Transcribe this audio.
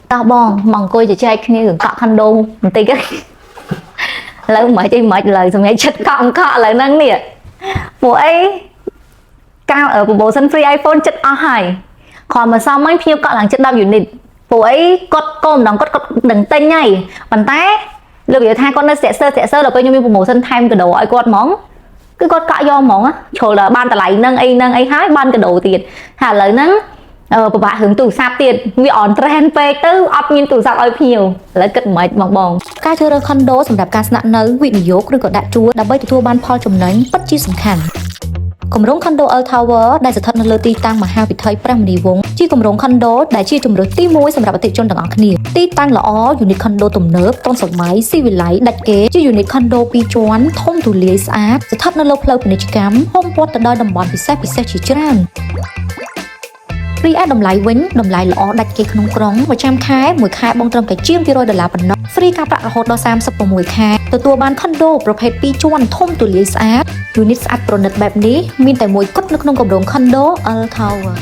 tao bong mong coi chạy kia gửi cọ khăn đô tí cái lời mới chơi mới lời xong ấy chất cọ lời năng nè bộ ấy cao ở bộ sân free iPhone chất o hài còn mà sau mấy phiêu cọ làng chất đau unit bộ ấy cốt côm đóng cốt đừng tên nhảy bàn tay lựa biểu thay con nó sẽ sơ là coi như bộ sân time cái đầu ai cốt món cái cốt cọ do món á trời là ban tờ lại nâng ấy hái ban cái đầu tiền hà lời nắng bà hướng tủ sạp tiền vì ổn trend về tư ấp nhìn tủ sạp ơi nhiều lấy cất mấy bong bong ការជ្រើសរើសខុនដូសម្រាប់ការស្នាក់នៅវិនិយោគឬក៏ដាក់ជួលដើម្បីទទួលបានផលចំណេញពិតជាសំខាន់គម្រោង Condo Earl Tower ដែលស្ថិតនៅលើទីតាំងមហាវិថីព្រះមុនីវង្សជាគម្រោង Condo ដែលជាជម្រើសទី1សម្រាប់អតិថិជនទាំងអស់គ្នាទីតាំងល្អ Unit Condo ទំនើបទាន់សម័យស៊ីវិល័យដាច់គេជា Unit Condo 2ជាន់ធំទូលាយស្អាតស្ថិតនៅលើផ្លូវពាណិជ្ជកម្មហុំព័ទ្ធទៅដល់តំបន់ពិសេសជាច្រើនរីឯតម្លៃវិញតម្លៃល្អដាច់គេក្នុងក្រុងមួយខែបង់ត្រឹមតែជាង$200ប៉ុណ្ណោះ free ការប្រាក់រហូតដល់36ខែទទួលបាន Condo ប្រភេទ2ជាន់ធំទូលាយស្អាត unit ស្អាតប្រណិតបែបនេះមានតែមួយគត់នៅក្នុងគម្រោង Condo Earl Tower